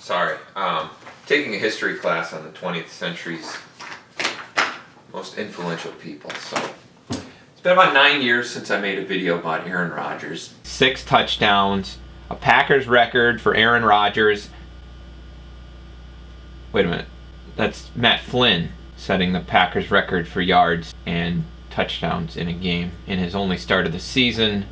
Sorry. Taking a history class on the 20th century's most influential people. So it's been about 9 years since I made a video about Aaron Rodgers. 6 touchdowns, a Packers record for Aaron Rodgers. Wait a minute. That's Matt Flynn setting the Packers record for yards and touchdowns in a game in his only start of the season.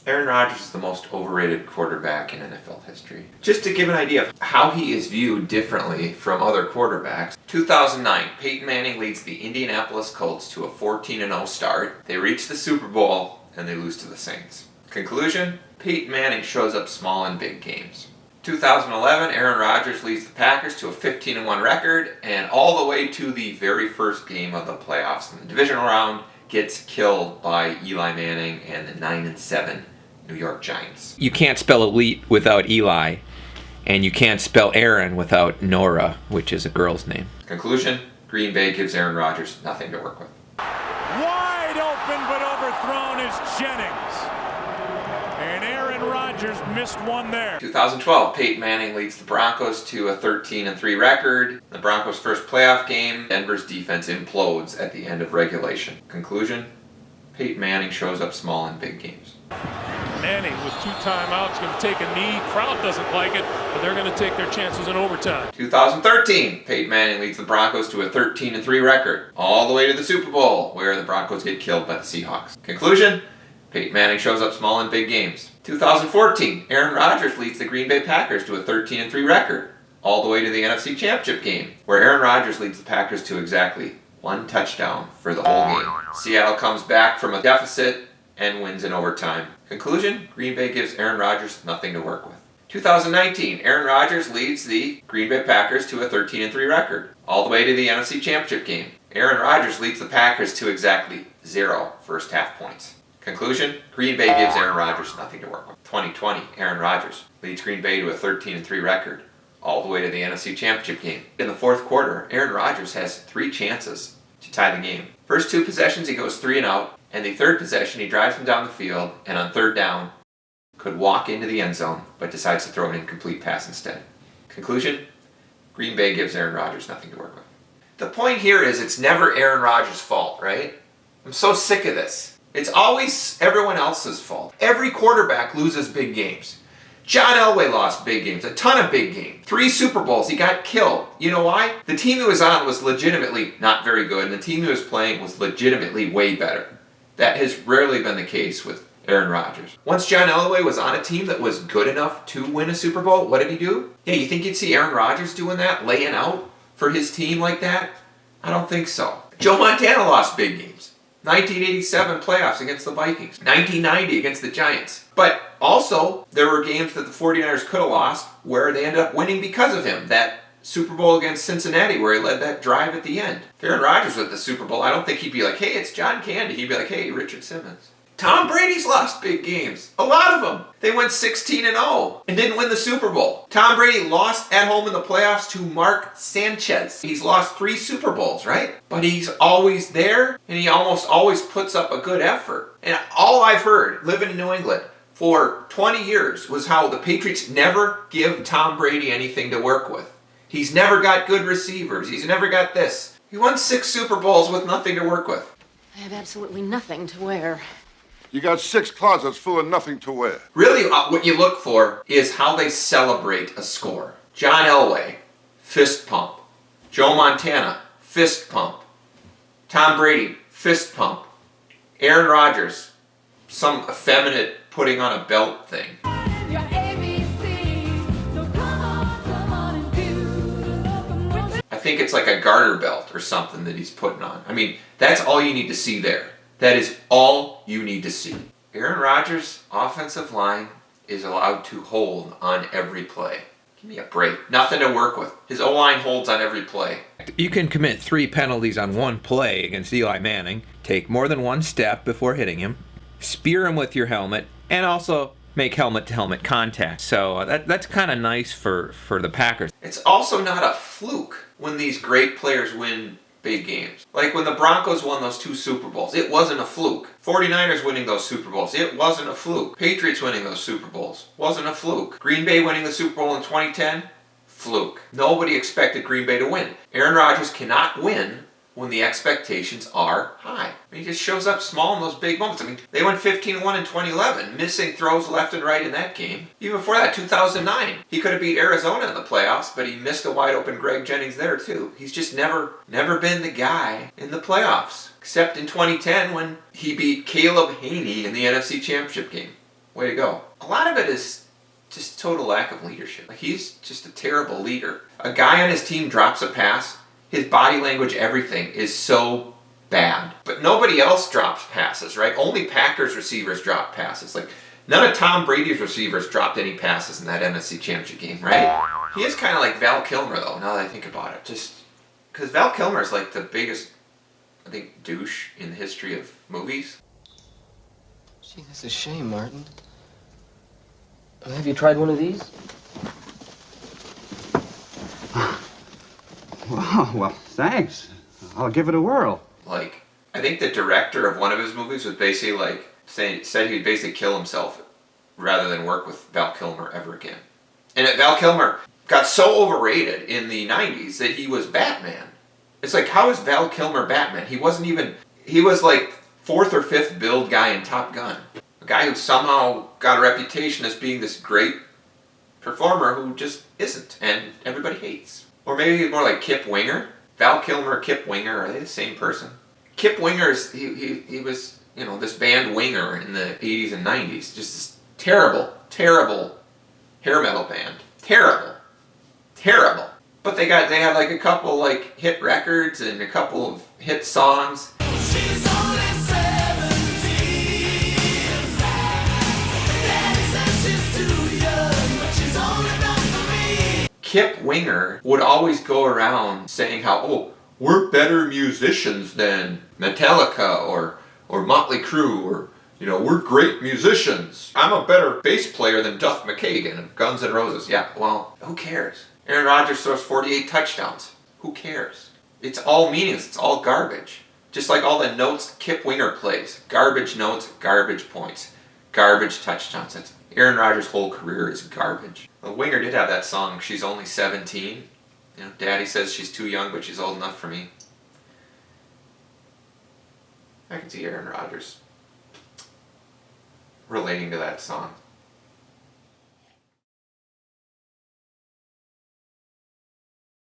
Aaron Rodgers is the most overrated quarterback in NFL history. Just to give an idea of how he is viewed differently from other quarterbacks, 2009, Peyton Manning leads the Indianapolis Colts to a 14-0 start. They reach the Super Bowl and they lose to the Saints. Conclusion, Peyton Manning shows up small in big games. 2011, Aaron Rodgers leads the Packers to a 15-1 record, and all the way to the very first game of the playoffs in the divisional round, gets killed by Eli Manning and the 9-7 New York Giants. You can't spell elite without Eli, and you can't spell Aaron without Nora, which is a girl's name. Conclusion, Green Bay gives Aaron Rodgers nothing to work with. Wide open but overthrown is Jennings. And Aaron Rodgers missed one there. 2012, Peyton Manning leads the Broncos to a 13-3 record. The Broncos' first playoff game, Denver's defense implodes at the end of regulation. Conclusion, Peyton Manning shows up small in big games. Manning with 2 timeouts, going to take a knee. Crowd doesn't like it, but they're going to take their chances in overtime. 2013, Peyton Manning leads the Broncos to a 13-3 record, all the way to the Super Bowl, where the Broncos get killed by the Seahawks. Conclusion, Peyton Manning shows up small in big games. 2014, Aaron Rodgers leads the Green Bay Packers to a 13-3 record, all the way to the NFC Championship game, where Aaron Rodgers leads the Packers to exactly 1 touchdown for the whole game. Seattle comes back from a deficit and wins in overtime. Conclusion, Green Bay gives Aaron Rodgers nothing to work with. 2019, Aaron Rodgers leads the Green Bay Packers to a 13-3 record, all the way to the NFC Championship game. Aaron Rodgers leads the Packers to exactly 0 first half points. Conclusion, Green Bay gives Aaron Rodgers nothing to work with. 2020, Aaron Rodgers leads Green Bay to a 13-3 record, all the way to the NFC Championship game. In the fourth quarter, Aaron Rodgers has 3 chances to tie the game. First 2 possessions, he goes 3 and out. And the third possession, he drives him down the field, and on third down, could walk into the end zone, but decides to throw an incomplete pass instead. Conclusion, Green Bay gives Aaron Rodgers nothing to work with. The point here is it's never Aaron Rodgers' fault, right? I'm so sick of this. It's always everyone else's fault. Every quarterback loses big games. John Elway lost big games, a ton of big games. 3 Super Bowls, he got killed. You know why? The team he was on was legitimately not very good, and the team he was playing was legitimately way better. That has rarely been the case with Aaron Rodgers. Once John Elway was on a team that was good enough to win a Super Bowl, what did he do? Yeah, you think you'd see Aaron Rodgers doing that, laying out for his team like that? I don't think so. Joe Montana lost big games. 1987 playoffs against the Vikings. 1990 against the Giants. But also, there were games that the 49ers could have lost where they ended up winning because of him. That Super Bowl against Cincinnati where he led that drive at the end. If Aaron Rodgers was at the Super Bowl, I don't think he'd be like, hey, it's John Candy. He'd be like, hey, Richard Simmons. Tom Brady's lost big games. A lot of them. They went 16-0 and didn't win the Super Bowl. Tom Brady lost at home in the playoffs to Mark Sanchez. He's lost 3 Super Bowls, right? But he's always there, and he almost always puts up a good effort. And all I've heard, living in New England for 20 years, was how the Patriots never give Tom Brady anything to work with. He's never got good receivers. He's never got this. He won 6 Super Bowls with nothing to work with. I have absolutely nothing to wear. You got 6 closets full of nothing to wear. Really, what you look for is how they celebrate a score. John Elway, fist pump. Joe Montana, fist pump. Tom Brady, fist pump. Aaron Rodgers, some effeminate putting on a belt thing. I think it's like a garter belt or something that he's putting on. I mean, that's all you need to see there. That is all you need to see. Aaron Rodgers' offensive line is allowed to hold on every play. Give me a break. Nothing to work with. His O-line holds on every play. You can commit 3 penalties on 1 play against Eli Manning, take more than 1 step before hitting him, spear him with your helmet, and also make helmet-to-helmet contact. So that's kind of nice for the Packers. It's also not a fluke when these great players win big games. Like when the Broncos won those 2 Super Bowls, it wasn't a fluke. 49ers winning those Super Bowls, it wasn't a fluke. Patriots winning those Super Bowls, wasn't a fluke. Green Bay winning the Super Bowl in 2010, fluke. Nobody expected Green Bay to win. Aaron Rodgers cannot win when the expectations are high. He just shows up small in those big moments. I mean, they went 15-1 in 2011, missing throws left and right in that game. Even before that, 2009, he could have beat Arizona in the playoffs, but he missed a wide open Greg Jennings there too. He's just never been the guy in the playoffs, except in 2010 when he beat Caleb Haney in the NFC Championship game. Way to go. A lot of it is just total lack of leadership. Like, he's just a terrible leader. A guy on his team drops a pass, his body language, everything is so bad. But nobody else drops passes, right? Only Packers receivers drop passes. Like, none of Tom Brady's receivers dropped any passes in that NFC Championship game, right? He is kind of like Val Kilmer, though, now that I think about it. Just because Val Kilmer is like the biggest, I think, douche in the history of movies. Gee, that's a shame, Martin. Have you tried one of these? Well, thanks. I'll give it a whirl. Like, I think the director of one of his movies was basically like, said he'd basically kill himself rather than work with Val Kilmer ever again. And Val Kilmer got so overrated in the 90s that he was Batman. It's like, how is Val Kilmer Batman? He was like 4th or 5th build guy in Top Gun. A guy who somehow got a reputation as being this great performer who just isn't, and everybody hates. Or maybe he's more like Kip Winger. Val Kilmer, Kip Winger, are they the same person? Kip Winger's, he was, you know, this band Winger in the 80s and 90s. Just this terrible, terrible hair metal band. Terrible. Terrible. But they had like a couple like hit records and a couple of hit songs. She's only 17. Daddy says she's too young, but she's only not for me. Kip Winger would always go around saying how, oh, we're better musicians than Metallica or Motley Crue, or, you know, we're great musicians. I'm a better bass player than Duff McKagan of Guns N' Roses. Yeah, well, who cares? Aaron Rodgers throws 48 touchdowns. Who cares? It's all meaningless. It's all garbage. Just like all the notes Kip Winger plays. Garbage notes, garbage points, garbage touchdowns. That's Aaron Rodgers' whole career is garbage. Well, Winger did have that song, She's Only 17. You know, Daddy says she's too young, but she's old enough for me. I can see Aaron Rodgers relating to that song.